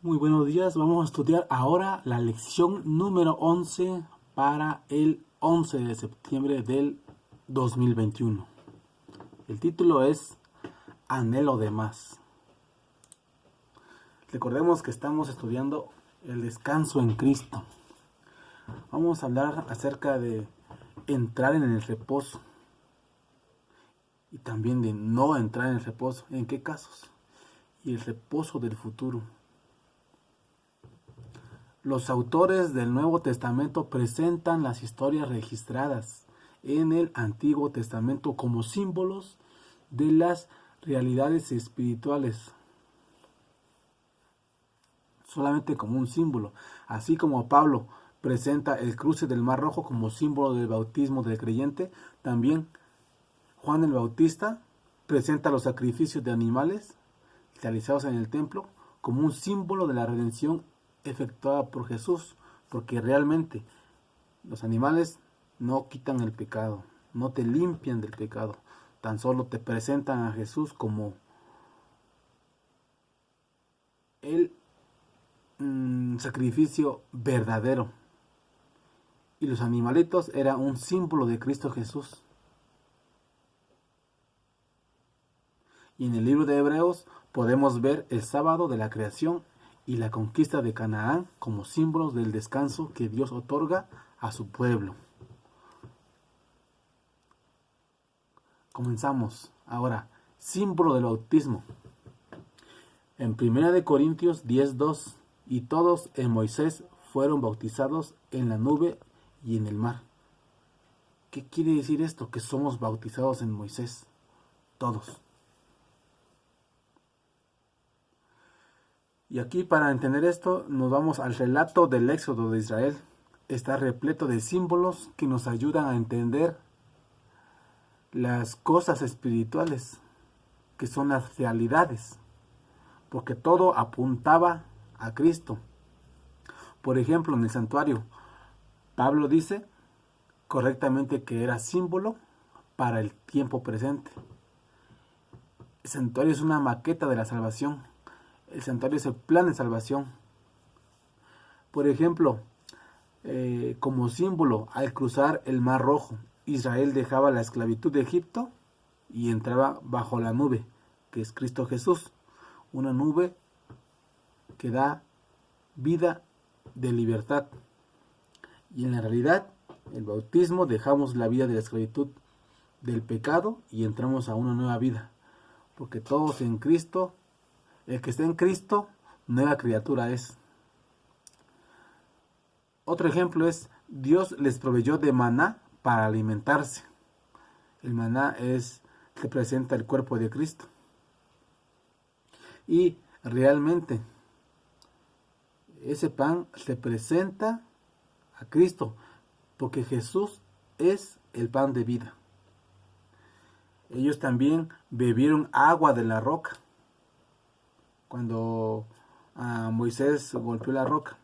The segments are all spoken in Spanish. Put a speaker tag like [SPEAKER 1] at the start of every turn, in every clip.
[SPEAKER 1] Muy buenos días, vamos a estudiar ahora la lección número 11 para el 11 de septiembre del 2021. El título es Anhelo de más. Recordemos que estamos estudiando el descanso en Cristo. Vamos a hablar acerca de entrar en el reposo y también de no entrar en el reposo. ¿En qué casos? Y el reposo del futuro. Los autores del Nuevo Testamento presentan las historias registradas en el Antiguo Testamento como símbolos de las realidades espirituales, solamente como un símbolo, así como Pablo presenta el cruce del Mar Rojo como símbolo del bautismo del creyente. También Juan el Bautista presenta los sacrificios de animales realizados en el templo como un símbolo de la redención efectuada por Jesús, porque realmente los animales no quitan el pecado, no te limpian del pecado, tan solo te presentan a Jesús como el sacrificio verdadero, y los animalitos eran un símbolo de Cristo Jesús. Y en el libro de Hebreos podemos ver el sábado de la creación y la conquista de Canaán como símbolos del descanso que Dios otorga a su pueblo. Comenzamos ahora. Símbolo del bautismo. En 1 Corintios 10:2, y todos en Moisés fueron bautizados en la nube y en el mar. ¿Qué quiere decir esto? Que somos bautizados en Moisés. Todos. Y aquí, para entender esto, nos vamos al relato del éxodo de Israel. Está repleto de símbolos que nos ayudan a entender las cosas espirituales, que son las realidades, porque todo apuntaba a Cristo. Por ejemplo, en el santuario, Pablo dice correctamente que era símbolo para el tiempo presente. El santuario es una maqueta de la salvación. El santuario es el plan de salvación. Por ejemplo, como símbolo, al cruzar el Mar Rojo, Israel dejaba la esclavitud de Egipto y entraba bajo la nube, que es Cristo Jesús. Una nube que da vida de libertad. Y en la realidad, el bautismo, dejamos la vida de la esclavitud del pecado y entramos a una nueva vida. Porque todos en Cristo, el que está en Cristo, nueva criatura es. Otro ejemplo es, Dios les proveyó de maná para alimentarse. El maná representa el cuerpo de Cristo. Y realmente, ese pan representa a Cristo, porque Jesús es el pan de vida. Ellos también bebieron agua de la roca. Cuando Moisés golpeó la roca,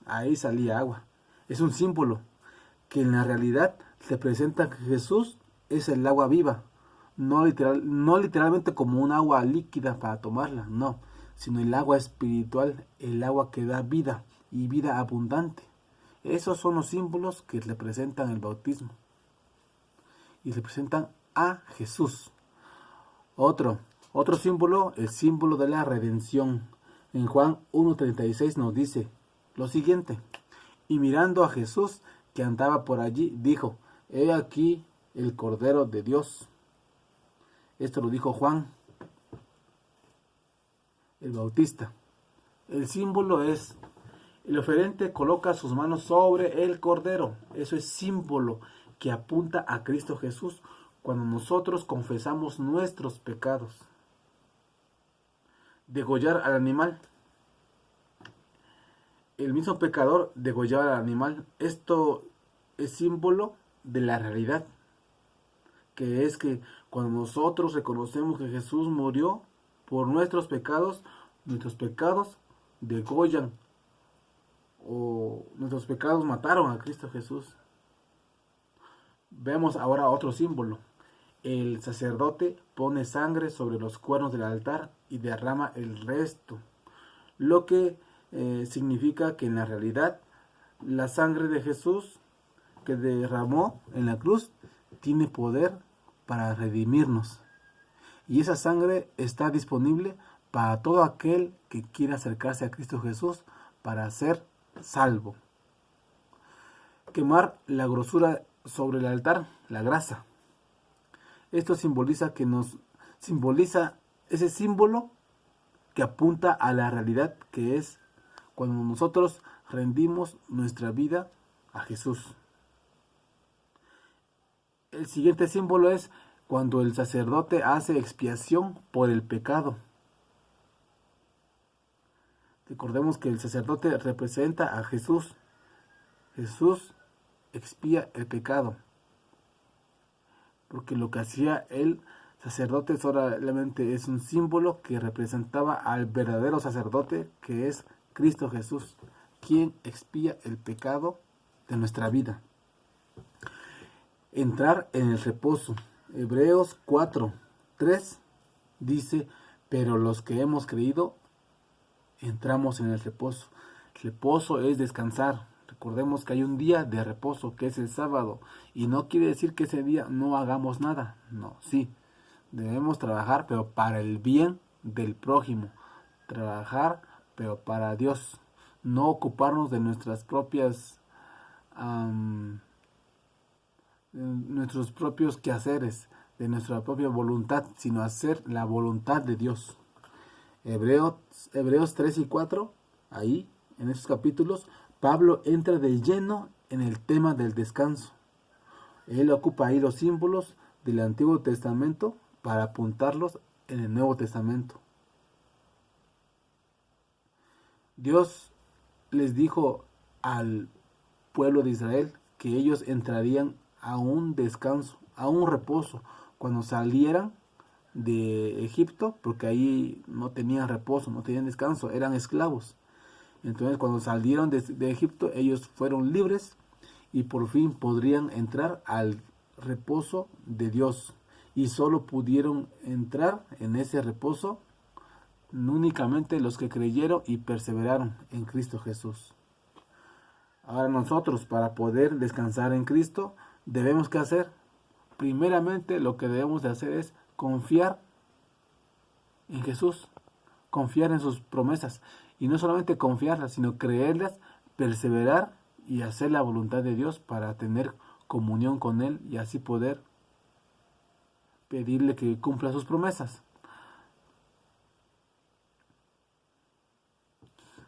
[SPEAKER 1] ahí salía agua. Es un símbolo que en la realidad representa que Jesús es el agua viva. No literalmente como un agua líquida para tomarla, no, sino el agua espiritual, el agua que da vida y vida abundante. Esos son los símbolos que representan el bautismo y representan a Jesús. Otro símbolo, el símbolo de la redención. En Juan 1:36 nos dice lo siguiente: y mirando a Jesús que andaba por allí, dijo, he aquí el Cordero de Dios. Esto lo dijo Juan el Bautista. El símbolo es, el oferente coloca sus manos sobre el Cordero. Eso es símbolo que apunta a Cristo Jesús cuando nosotros confesamos nuestros pecados. Degollar al animal. El mismo pecador degollaba al animal. Esto es símbolo de la realidad, que es que cuando nosotros reconocemos que Jesús murió por nuestros pecados degollan, o nuestros pecados mataron a Cristo Jesús. Vemos ahora otro símbolo. El sacerdote pone sangre sobre los cuernos del altar y derrama el resto, lo que significa que en la realidad la sangre de Jesús que derramó en la cruz tiene poder para redimirnos. Y esa sangre está disponible para todo aquel que quiera acercarse a Cristo Jesús para ser salvo. Quemar la grosura sobre el altar, la grasa. Esto simboliza ese símbolo que apunta a la realidad que es cuando nosotros rendimos nuestra vida a Jesús. El siguiente símbolo es cuando el sacerdote hace expiación por el pecado. Recordemos que el sacerdote representa a Jesús. Jesús expía el pecado. Porque lo que hacía el sacerdote solamente es un símbolo que representaba al verdadero sacerdote, que es Cristo Jesús, quien expía el pecado de nuestra vida. Entrar en el reposo. Hebreos 4:3 dice, pero los que hemos creído, entramos en el reposo. Reposo es descansar. Recordemos que hay un día de reposo, que es el sábado, y no quiere decir que ese día no hagamos nada. No, sí, debemos trabajar, pero para el bien del prójimo. Trabajar, pero para Dios. No ocuparnos de nuestros propios quehaceres, de nuestra propia voluntad, sino hacer la voluntad de Dios. Hebreos 3 y 4, ahí, en esos capítulos, Pablo entra de lleno en el tema del descanso. Él ocupa ahí los símbolos del Antiguo Testamento para apuntarlos en el Nuevo Testamento. Dios les dijo al pueblo de Israel que ellos entrarían a un descanso, a un reposo, cuando salieran de Egipto, porque ahí no tenían reposo, no tenían descanso, eran esclavos. Entonces cuando salieron de Egipto, ellos fueron libres y por fin podrían entrar al reposo de Dios. Y solo pudieron entrar en ese reposo únicamente los que creyeron y perseveraron en Cristo Jesús. Ahora nosotros, para poder descansar en Cristo, debemos que hacer. Primeramente lo que debemos de hacer es confiar en Jesús, confiar en sus promesas. Y no solamente confiarlas, sino creerlas, perseverar y hacer la voluntad de Dios para tener comunión con Él y así poder pedirle que cumpla sus promesas.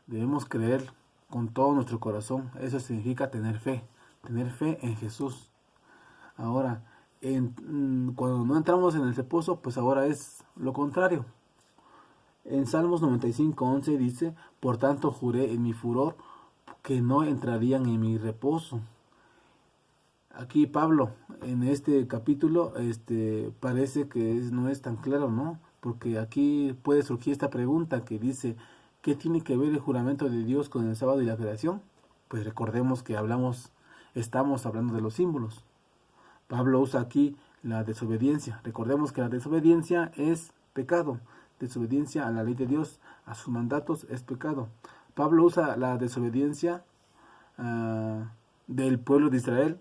[SPEAKER 1] Debemos creer con todo nuestro corazón. Eso significa tener fe en Jesús. Ahora, cuando no entramos en el reposo, pues ahora es lo contrario. En Salmos 95:11 dice, por tanto juré en mi furor que no entrarían en mi reposo. Aquí Pablo, en este capítulo, parece que no es tan claro, ¿no? Porque aquí puede surgir esta pregunta que dice, ¿qué tiene que ver el juramento de Dios con el sábado y la creación? Pues recordemos que estamos hablando de los símbolos. Pablo usa aquí la desobediencia. Recordemos que la desobediencia es pecado. Desobediencia a la ley de Dios, a sus mandatos, es pecado. Pablo usa la desobediencia del pueblo de Israel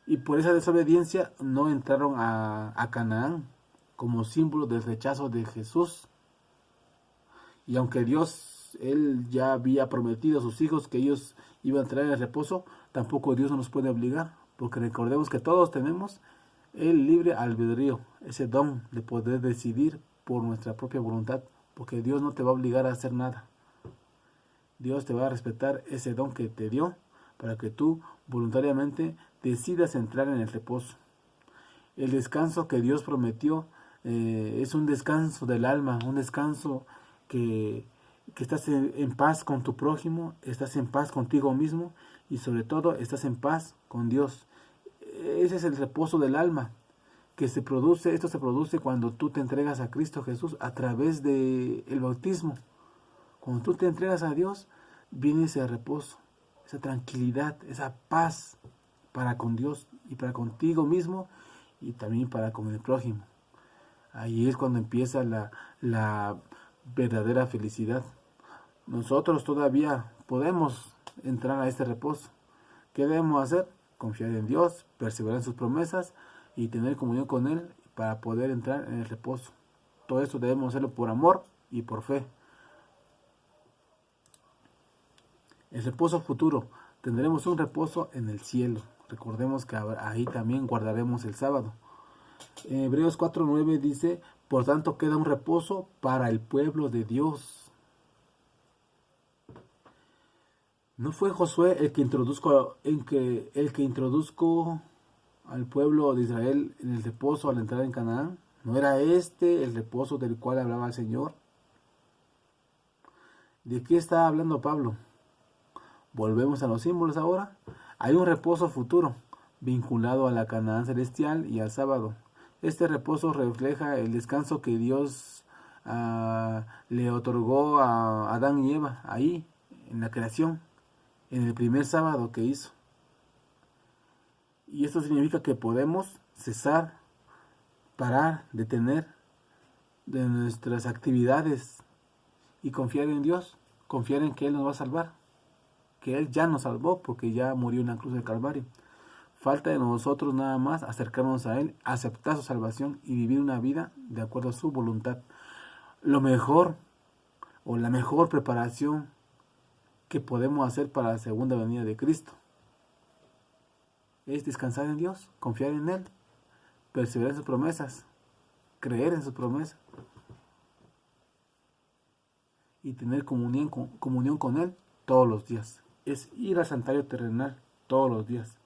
[SPEAKER 1] y por esa desobediencia no entraron a Canaán como símbolo del rechazo de Jesús. Y aunque Dios, Él ya había prometido a sus hijos que ellos iban a entrar en el reposo, tampoco Dios no nos puede obligar, porque recordemos que todos tenemos el libre albedrío, ese don de poder decidir por nuestra propia voluntad, porque Dios no te va a obligar a hacer nada. Dios te va a respetar ese don que te dio para que tú voluntariamente decidas entrar en el reposo. El descanso que Dios prometió es un descanso del alma, un descanso que estás en paz con tu prójimo, estás en paz contigo mismo y sobre todo estás en paz con Dios. Ese es el reposo del alma que esto se produce cuando tú te entregas a Cristo Jesús a través del bautismo. Cuando tú te entregas a Dios, viene ese reposo, esa tranquilidad, esa paz para con Dios y para contigo mismo y también para con el prójimo. Ahí es cuando empieza la verdadera felicidad. nosotros todavía podemos entrar a este reposo. ¿Qué debemos hacer? Confiar en Dios, perseverar en sus promesas y tener comunión con Él para poder entrar en el reposo. Todo esto debemos hacerlo por amor y por fe. El reposo futuro. Tendremos un reposo en el cielo. Recordemos que ahí también guardaremos el sábado. En Hebreos 4:9 dice, por tanto queda un reposo para el pueblo de Dios. ¿No fue Josué el que introduzco al pueblo de Israel en el reposo al entrar en Canaán? ¿No era este el reposo del cual hablaba el Señor? ¿De qué está hablando Pablo? Volvemos a los símbolos ahora. Hay un reposo futuro vinculado a la Canaán celestial y al sábado. Este reposo refleja el descanso que Dios le otorgó a Adán y Eva ahí en la creación, en el primer sábado que hizo. Y esto significa que podemos cesar, parar, detener de nuestras actividades y confiar en Dios, confiar en que Él nos va a salvar, que Él ya nos salvó porque ya murió en la cruz del Calvario. Falta de nosotros nada más acercarnos a Él, aceptar su salvación y vivir una vida de acuerdo a su voluntad. Lo mejor o la mejor preparación que podemos hacer para la segunda venida de Cristo es descansar en Dios, confiar en Él, perseverar en sus promesas, creer en sus promesas y tener comunión con Él todos los días. Es ir al santuario terrenal todos los días,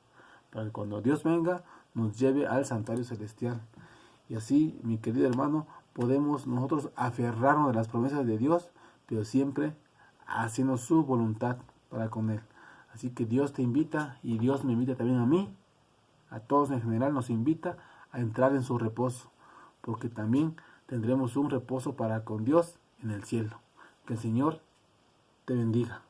[SPEAKER 1] para que cuando Dios venga nos lleve al santuario celestial. Y así, mi querido hermano, podemos nosotros aferrarnos de las promesas de Dios, pero siempre haciendo su voluntad para con Él. Así que Dios te invita y Dios me invita también a mí, a todos en general nos invita a entrar en su reposo, porque también tendremos un reposo para con Dios en el cielo. Que el Señor te bendiga.